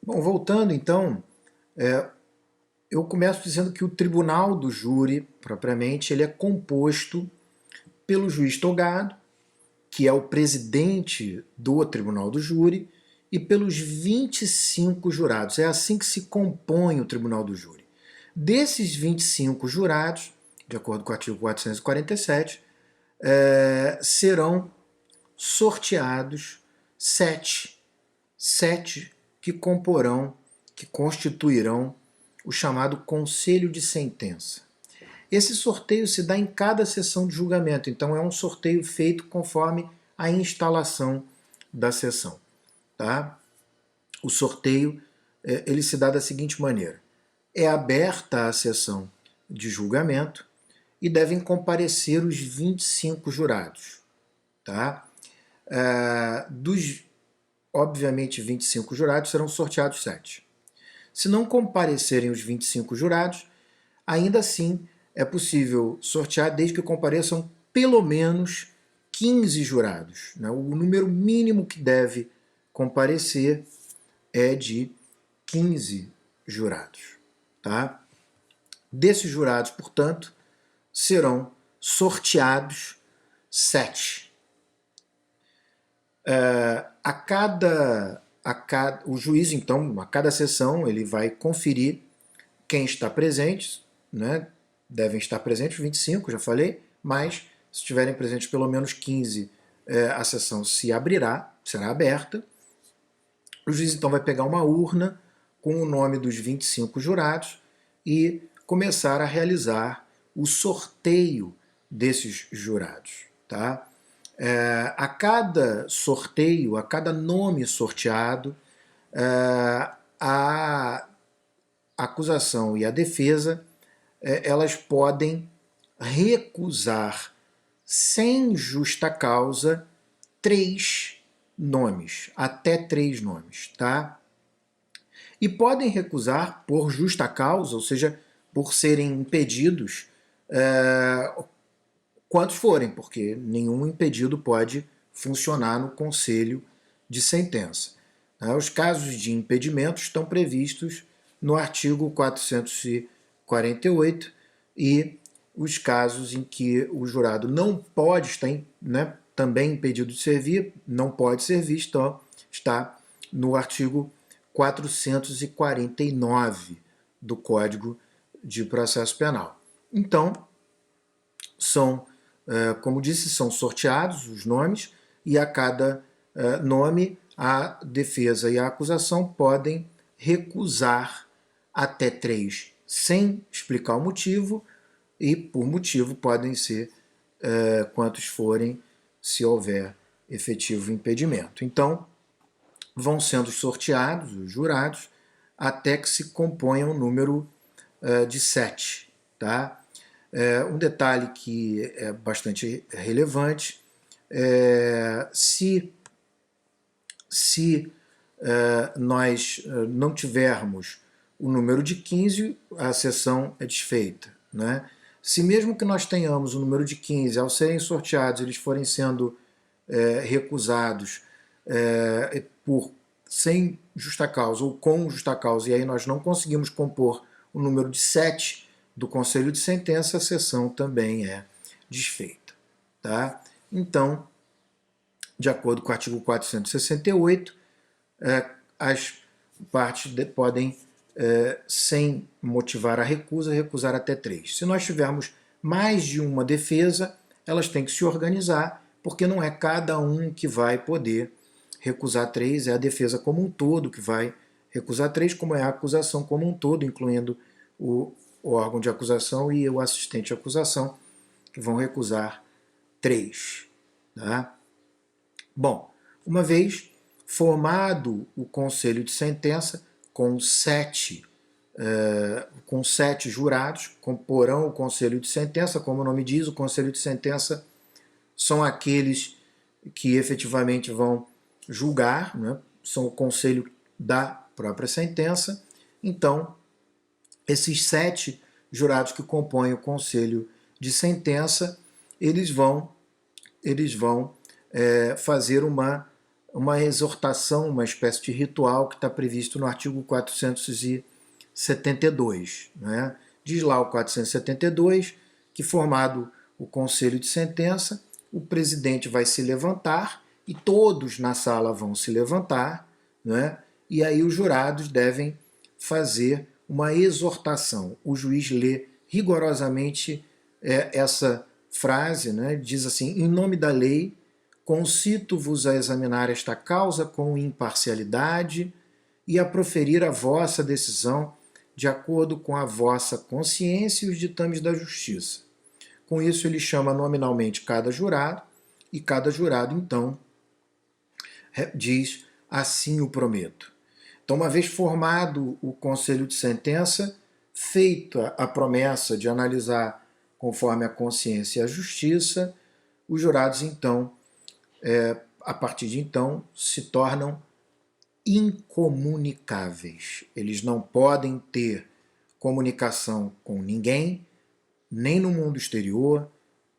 Bom, voltando então, eu começo dizendo que o tribunal do júri, propriamente, ele é composto pelo juiz togado, que é o presidente do tribunal do júri, e pelos 25 jurados. É assim que se compõe o tribunal do júri. Desses 25 jurados, de acordo com o artigo 447, serão sorteados sete que comporão, que constituirão o chamado conselho de sentença. Esse sorteio se dá em cada sessão de julgamento, então é um sorteio feito conforme a instalação da sessão. Tá? O sorteio ele se dá da seguinte maneira: é aberta a sessão de julgamento e devem comparecer os 25 jurados. Tá? Dos, obviamente, 25 jurados, serão sorteados 7. Se não comparecerem os 25 jurados, ainda assim é possível sortear desde que compareçam pelo menos 15 jurados. Né? O número mínimo que deve comparecer é de 15 jurados. Tá? Desses jurados, portanto, serão sorteados 7. O juiz, então, a cada sessão, ele vai conferir quem está presente, né? Devem estar presentes 25, já falei, mas se estiverem presentes pelo menos 15, a sessão se abrirá, será aberta. O juiz então vai pegar uma urna com o nome dos 25 jurados e começar a realizar o sorteio desses jurados. Tá? A cada sorteio, a cada nome sorteado, a acusação e a defesa elas podem recusar sem justa causa 3 nomes, até 3 nomes, tá? E podem recusar por justa causa, ou seja, por serem impedidos, quantos forem, porque nenhum impedido pode funcionar no conselho de sentença. Os casos de impedimento estão previstos no artigo 448 e os casos em que o jurado não pode estar também impedido de servir, não pode servir, está no artigo 449 do Código de Processo Penal. Então, como disse, são sorteados os nomes e a cada nome a defesa e a acusação podem recusar até 3 sem explicar o motivo e por motivo podem ser quantos forem se houver efetivo impedimento. Então, vão sendo sorteados os jurados até que se componha um número de 7. Tá? Um detalhe que é bastante relevante, se nós não tivermos o número de 15, a sessão é desfeita. Né? Se mesmo que nós tenhamos o número de 15, ao serem sorteados, eles forem sendo recusados sem justa causa ou com justa causa, e aí nós não conseguimos compor o número de 7 do Conselho de Sentença, a sessão também é desfeita. Tá? Então, de acordo com o artigo 468, as partes podem, sem motivar a recusa, recusar até 3. Se nós tivermos mais de uma defesa, elas têm que se organizar, porque não é cada um que vai poder recusar 3, é a defesa como um todo que vai recusar 3, como é a acusação como um todo, incluindo o órgão de acusação e o assistente de acusação, que vão recusar 3. Tá? Bom, uma vez formado o conselho de sentença com 7 jurados, comporão o conselho de sentença, como o nome diz, o conselho de sentença são aqueles que efetivamente vão julgar, né? São o conselho da própria sentença. Então, esses 7 jurados que compõem o conselho de sentença, eles vão fazer uma exortação, uma espécie de ritual que está previsto no artigo 472. Né? Diz lá o 472 que, formado o conselho de sentença, o presidente vai se levantar e todos na sala vão se levantar, né? E aí os jurados devem fazer uma exortação. O juiz lê rigorosamente essa frase, né? Diz assim: em nome da lei, concito-vos a examinar esta causa com imparcialidade e a proferir a vossa decisão de acordo com a vossa consciência e os ditames da justiça. Com isso, ele chama nominalmente cada jurado, e cada jurado, então, diz: assim o prometo. Então, uma vez formado o conselho de sentença, feita a promessa de analisar conforme a consciência e a justiça, os jurados, então, a partir de então, se tornam incomunicáveis. Eles não podem ter comunicação com ninguém, nem no mundo exterior,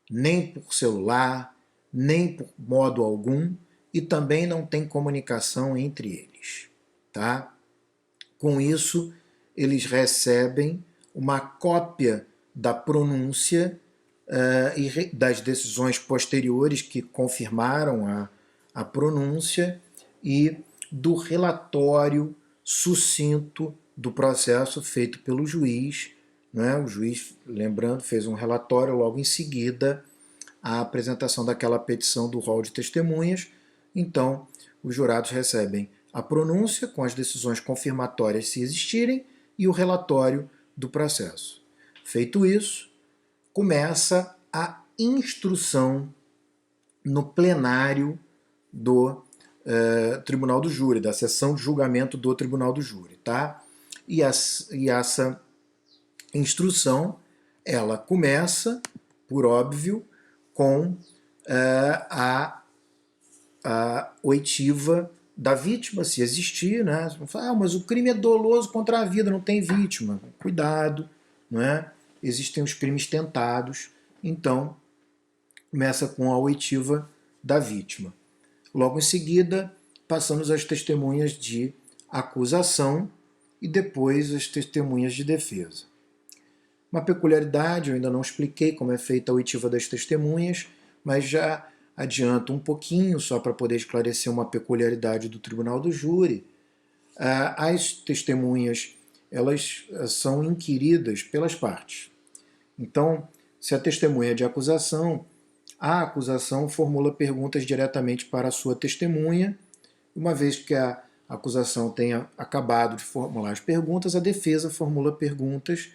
nem por celular, nem por modo algum, e também não tem comunicação entre eles. Tá? Com isso, eles recebem uma cópia da pronúncia e das decisões posteriores que confirmaram a pronúncia e do relatório sucinto do processo feito pelo juiz. Né? O juiz, lembrando, fez um relatório logo em seguida à apresentação daquela petição do rol de testemunhas. Então, os jurados recebem a pronúncia com as decisões confirmatórias, se existirem, e o relatório do processo. Feito isso, começa a instrução no plenário do Tribunal do Júri, da sessão de julgamento do Tribunal do Júri. Tá? E essa instrução, ela começa, por óbvio, com a oitiva da vítima, se existir, né? Mas o crime é doloso contra a vida, não tem vítima. Cuidado, não é? Existem os crimes tentados, então começa com a oitiva da vítima. Logo em seguida, passamos às testemunhas de acusação e depois as testemunhas de defesa. Uma peculiaridade, eu ainda não expliquei como é feita a oitiva das testemunhas, mas já adianto um pouquinho, só para poder esclarecer uma peculiaridade do Tribunal do Júri. As testemunhas, elas são inquiridas pelas partes. Então, se a testemunha é de acusação, a acusação formula perguntas diretamente para a sua testemunha. Uma vez que a acusação tenha acabado de formular as perguntas, a defesa formula perguntas.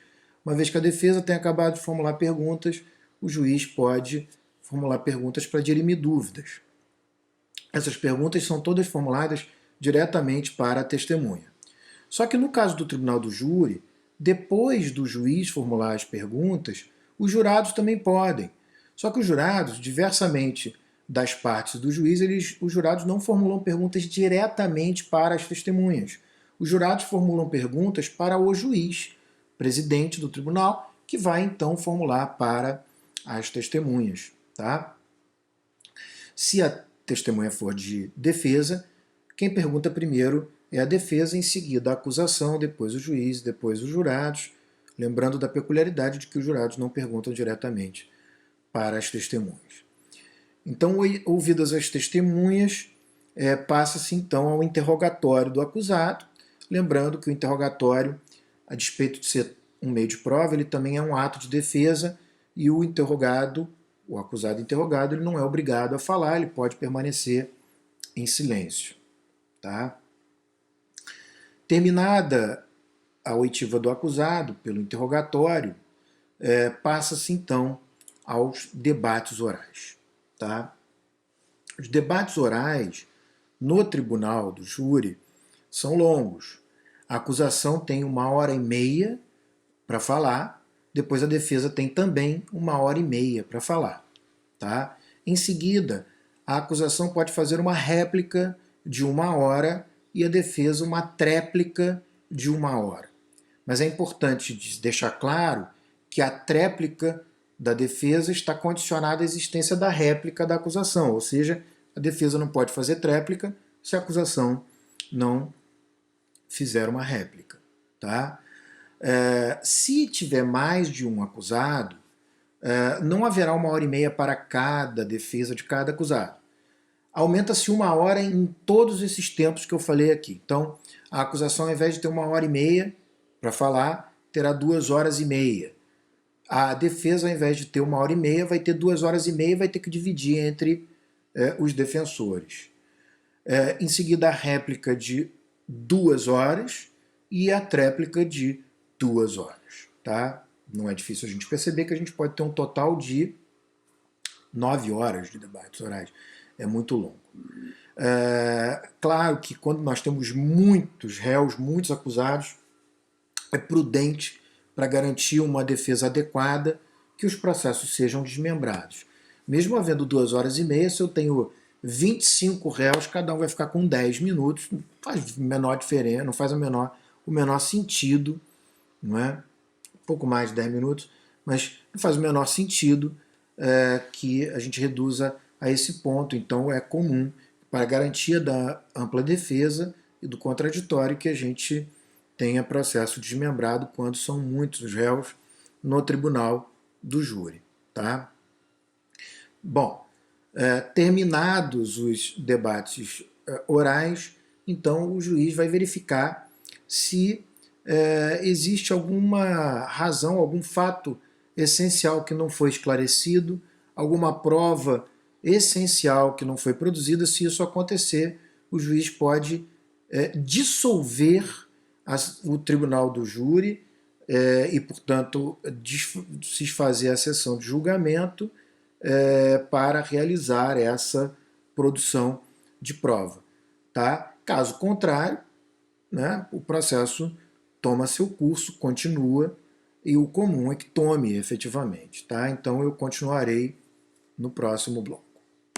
Uma vez que a defesa tenha acabado de formular perguntas, o juiz pode formular perguntas para dirimir dúvidas. Essas perguntas são todas formuladas diretamente para a testemunha. Só que no caso do Tribunal do Júri, depois do juiz formular as perguntas, os jurados também podem. Só que os jurados, diversamente das partes do juiz, os jurados não formulam perguntas diretamente para as testemunhas. Os jurados formulam perguntas para o juiz, presidente do tribunal, que vai então formular para as testemunhas. Tá? Se a testemunha for de defesa, quem pergunta primeiro é a defesa, em seguida a acusação, depois o juiz, depois os jurados, lembrando da peculiaridade de que os jurados não perguntam diretamente para as testemunhas. Então, ouvidas as testemunhas, passa-se então ao interrogatório do acusado, lembrando que o interrogatório, a despeito de ser um meio de prova, ele também é um ato de defesa e o acusado interrogado, ele não é obrigado a falar, ele pode permanecer em silêncio. Tá? Terminada a oitiva do acusado pelo interrogatório, passa-se então aos debates orais. Tá? Os debates orais no Tribunal do Júri são longos. A acusação tem 1h30 para falar, depois a defesa tem também 1h30 para falar. Tá? Em seguida, a acusação pode fazer uma réplica de 1h e a defesa uma tréplica de 1h. Mas é importante deixar claro que a tréplica da defesa está condicionada à existência da réplica da acusação, ou seja, a defesa não pode fazer tréplica se a acusação não fizer uma réplica. Tá? Se tiver mais de um acusado, não haverá 1h30 para cada defesa de cada acusado. Aumenta-se 1 hora em todos esses tempos que eu falei aqui. Então, a acusação, ao invés de ter 1h30 para falar, terá 2h30. A defesa, ao invés de ter 1h30, vai ter 2h30 e vai ter que dividir entre os defensores. Em seguida, a réplica de 2 horas e a tréplica de 2 horas. Tá? Não é difícil a gente perceber que a gente pode ter um total de 9 horas de debates orais. É muito longo. Claro que quando nós temos muitos réus, muitos acusados, é prudente, para garantir uma defesa adequada, que os processos sejam desmembrados. Mesmo havendo 2h30, se eu tenho 25 réus, cada um vai ficar com 10 minutos, não faz menor diferença, não faz o menor sentido, não é? Um pouco mais de 10 minutos, mas não faz o menor sentido que a gente reduza a esse ponto. Então é comum, para a garantia da ampla defesa e do contraditório, que a gente tenha processo desmembrado quando são muitos os réus no tribunal do júri. Tá? Bom, terminados os debates orais, então o juiz vai verificar se existe alguma razão, algum fato essencial que não foi esclarecido, alguma prova essencial que não foi produzida. Se isso acontecer, o juiz pode dissolver o tribunal do júri e, portanto, desfazer a sessão de julgamento para realizar essa produção de prova. Tá? Caso contrário, né, o processo toma seu curso, continua, e o comum é que tome efetivamente. Tá? Então eu continuarei no próximo bloco.